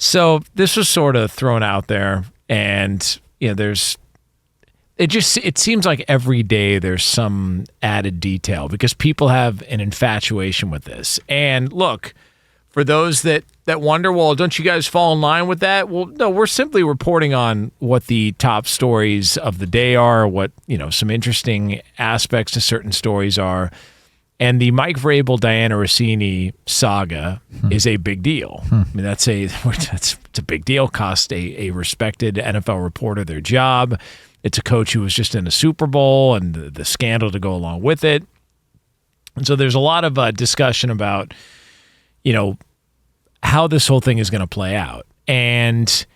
So this was sort of thrown out there, and it seems like every day there's some added detail because people have an infatuation with this. And look, for those that wonder, well, don't you guys fall in line with that? Well, no, we're simply reporting on what the top stories of the day are, what, some interesting aspects to certain stories are. And the Mike Vrabel, Dianna Russini saga is a big deal. I mean, it's a big deal. Cost a respected NFL reporter their job. It's a coach who was just in a Super Bowl and the scandal to go along with it. And so there's a lot of discussion about, how this whole thing is going to play out. And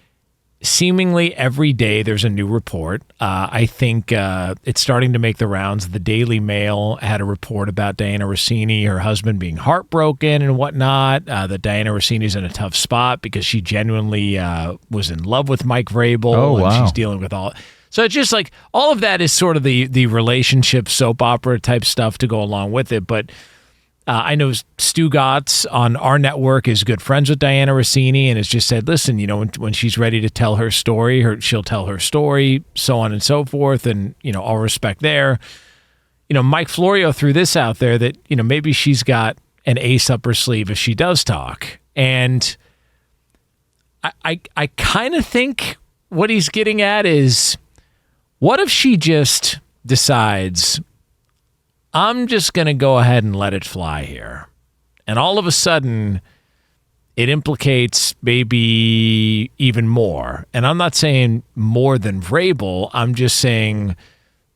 seemingly every day there's a new report. I think it's starting to make the rounds. The Daily Mail had a report about Dianna Russini, her husband being heartbroken and whatnot, that Dianna Russini's in a tough spot because she genuinely was in love with Mike Vrabel. Oh, wow. And she's dealing with all. So it's just like all of that is sort of the relationship soap opera type stuff to go along with it. But I know Stu Gatz on our network is good friends with Dianna Russini and has just said, listen, when she's ready to tell her story, she'll tell her story, so on and so forth. And, all respect there. Mike Florio threw this out there that, maybe she's got an ace up her sleeve if she does talk. And I kind of think what he's getting at is, what if she just decides, I'm just going to go ahead and let it fly here. And all of a sudden, it implicates maybe even more. And I'm not saying more than Vrabel. I'm just saying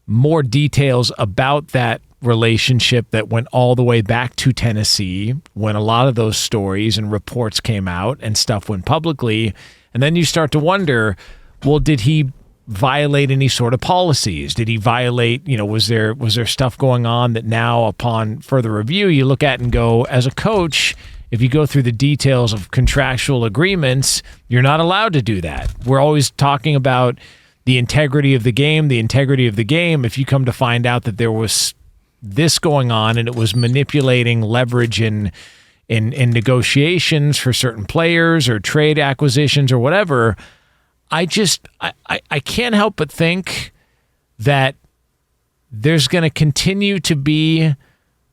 more details about that relationship that went all the way back to Tennessee when a lot of those stories and reports came out and stuff went publicly. And then you start to wonder, well, did he violate any sort of policies? Did he violate, was there stuff going on that now upon further review you look at and go, as a coach, if you go through the details of contractual agreements, you're not allowed to do that. We're always talking about the integrity of the game. If you come to find out that there was this going on and it was manipulating leverage in negotiations for certain players or trade acquisitions or whatever, I can't help but think that there's going to continue to be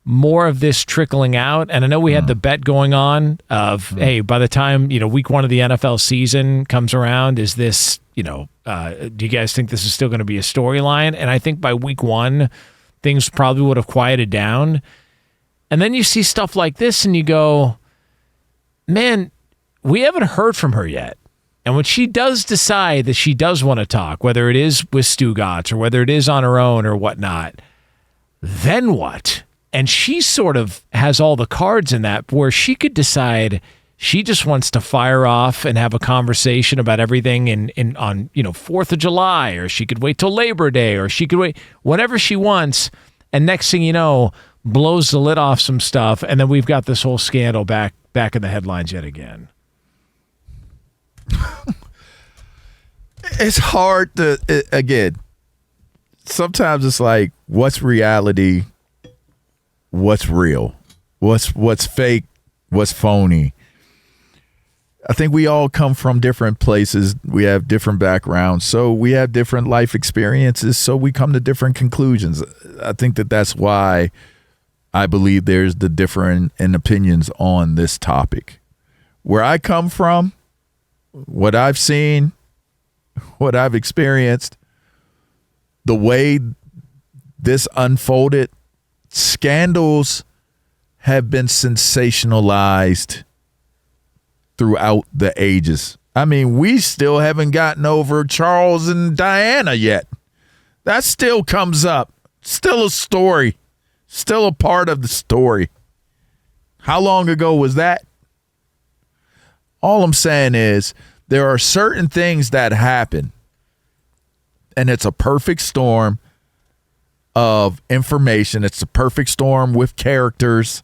more of this trickling out. And I know we had the bet going on of, hey, by the time, week one of the NFL season comes around, is this, do you guys think this is still going to be a storyline? And I think by week one, things probably would have quieted down. And then you see stuff like this and you go, man, we haven't heard from her yet. And when she does decide that she does want to talk, whether it is with Stu Gatz or whether it is on her own or whatnot, then what? And she sort of has all the cards in that where she could decide she just wants to fire off and have a conversation about everything on 4th of July, or she could wait till Labor Day, or she could wait whenever she wants. And next thing you know, blows the lid off some stuff. And then we've got this whole scandal back in the headlines yet again. It's hard to, again, sometimes it's like, what's reality? What's real? What's fake? What's phony? I think we all come from different places. We have different backgrounds. So we have different life experiences. So we come to different conclusions. I think that's why I believe there's the different opinions on this topic. Where I come from, what I've seen, what I've experienced, the way this unfolded, scandals have been sensationalized throughout the ages. I mean, we still haven't gotten over Charles and Diana yet. That still comes up. Still a story. Still a part of the story. How long ago was that? All I'm saying is there are certain things that happen, and it's a perfect storm of information. It's a perfect storm with characters.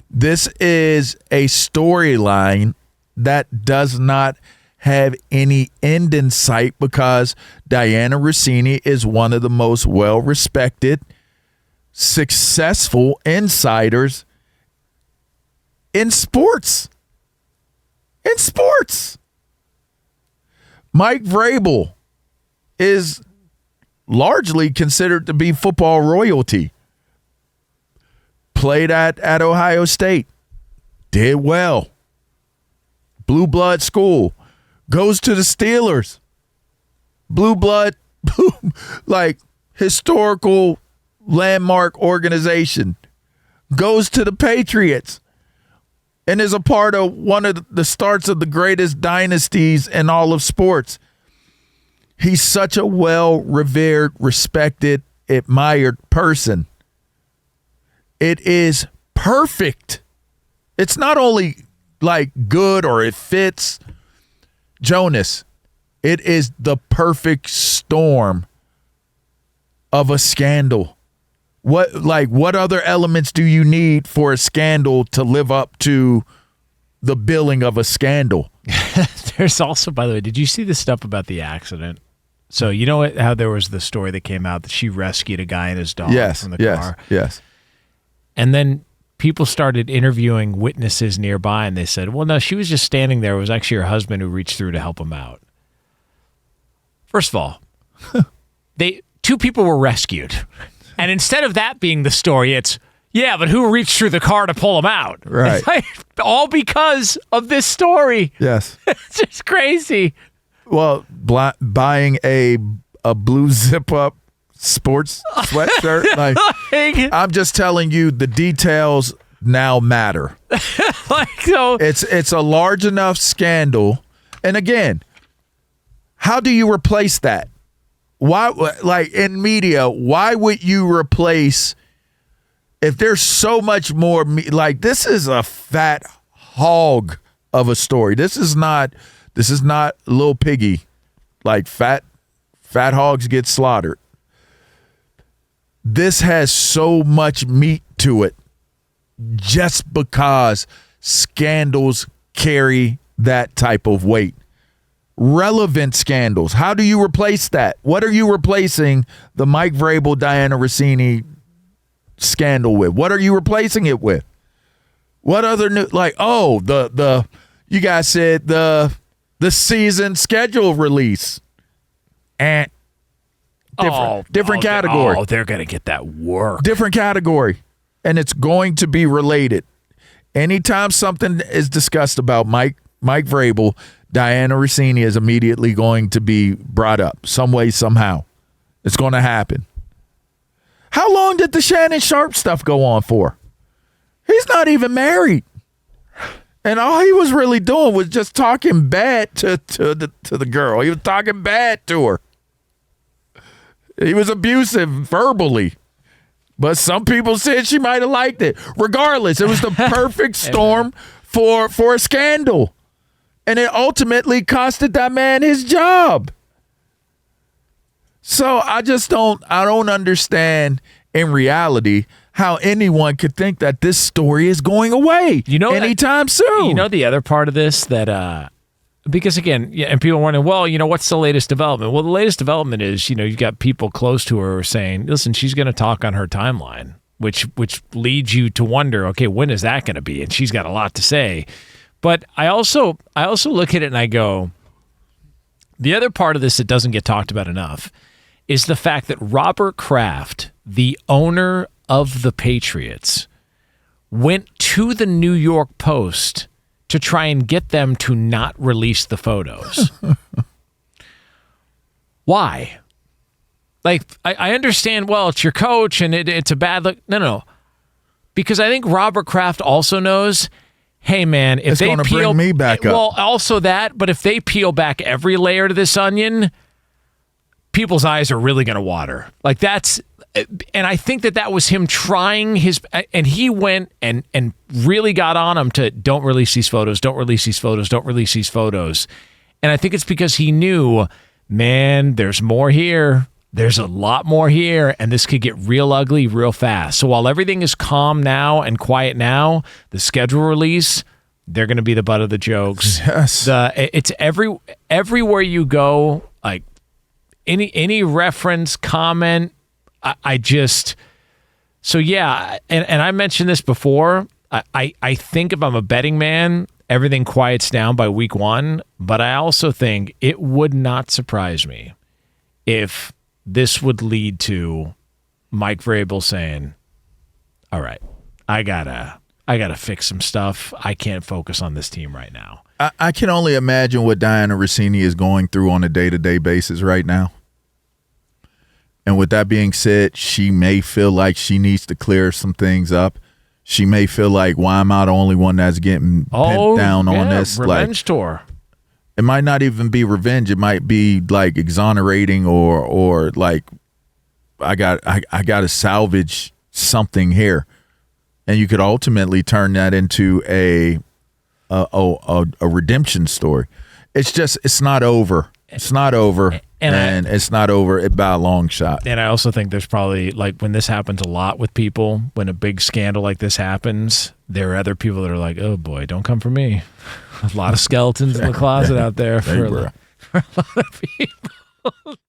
This is a storyline that does not have any end in sight because Dianna Russini is one of the most well-respected, successful insiders in sports. In sports. Mike Vrabel is largely considered to be football royalty. Played at Ohio State. Did well. Blue blood school. Goes to the Steelers. Blue blood, like historical landmark organization. Goes to the Patriots. And is a part of one of the starts of the greatest dynasties in all of sports. He's such a well-revered, respected, admired person. It is perfect. It's not only like good or it fits. Jonas, it is the perfect storm of a scandal. What other elements do you need for a scandal to live up to the billing of a scandal? There's also, by the way, did you see the stuff about the accident? So you know how there was the story that came out that she rescued a guy and his dog from the car? Yes. And then people started interviewing witnesses nearby, and they said, well, no, she was just standing there. It was actually her husband who reached through to help him out. First of all, two people were rescued. And instead of that being the story, it's, yeah, but who reached through the car to pull him out? Right. It's like, all because of this story. Yes. It's just crazy. Well, buying a blue zip-up sports sweatshirt. Like, I'm just telling you, the details now matter. It's a large enough scandal. And again, how do you replace that? Why, like in media, why would you replace if there's so much more? Like, this is a fat hog of a story. This is not Little Piggy. Like, fat hogs get slaughtered. This has so much meat to it just because scandals carry that type of weight. Relevant scandals. How do you replace that? What are you replacing the Mike Vrabel, Dianna Russini scandal with? What are you replacing it with? What other new, like, you guys said the season schedule release. And different category. Oh, they're going to get that work. Different category. And it's going to be related. Anytime something is discussed about Mike Vrabel, Dianna Russini is immediately going to be brought up some way, somehow. It's going to happen. How long did the Shannon Sharp stuff go on for? He's not even married. And all he was really doing was just talking bad to the girl. He was talking bad to her. He was abusive verbally. But some people said she might have liked it. Regardless, it was the perfect storm for a scandal. And it ultimately costed that man his job. So I don't understand in reality how anyone could think that this story is going away anytime soon. You know the other part of this that because again, and people are wondering, well, what's the latest development? Well, the latest development is, you've got people close to her saying, listen, she's going to talk on her timeline, which leads you to wonder, okay, when is that going to be? And she's got a lot to say. But I also look at it and I go, the other part of this that doesn't get talked about enough is the fact that Robert Kraft, the owner of the Patriots, went to the New York Post to try and get them to not release the photos. Why? Like, I understand, well, it's your coach and it's a bad look. No. Because I think Robert Kraft also knows, hey, man, if they peel bring me back up. Well, also that, but if they peel back every layer to this onion, people's eyes are really going to water. Like, that's, and I think that was him trying his, and he went and really got on him to don't release these photos, don't release these photos, don't release these photos. And I think it's because he knew, man, there's more here. There's a lot more here, and this could get real ugly real fast. So while everything is calm now and quiet now, the schedule release, they're going to be the butt of the jokes. Yes. It's everywhere you go, like any reference, comment, I just, so yeah, and I mentioned this before, I think if I'm a betting man everything quiets down by week 1. But I also think it would not surprise me if this would lead to Mike Vrabel saying, all right, I gotta fix some stuff. I can't focus on this team right now. I can only imagine what Dianna Russini is going through on a day-to-day basis right now. And with that being said, she may feel like she needs to clear some things up. She may feel like, why am I the only one that's getting pinned down on this? Revenge tour. It might not even be revenge. It might be like exonerating or like I got to salvage something here. And you could ultimately turn that into a redemption story. It's not over. It's not over. And it's not over by a long shot. And I also think there's probably, like, when this happens a lot with people, when a big scandal like this happens, there are other people that are like, oh boy, don't come for me. A lot of skeletons in the closet out there for a lot of people.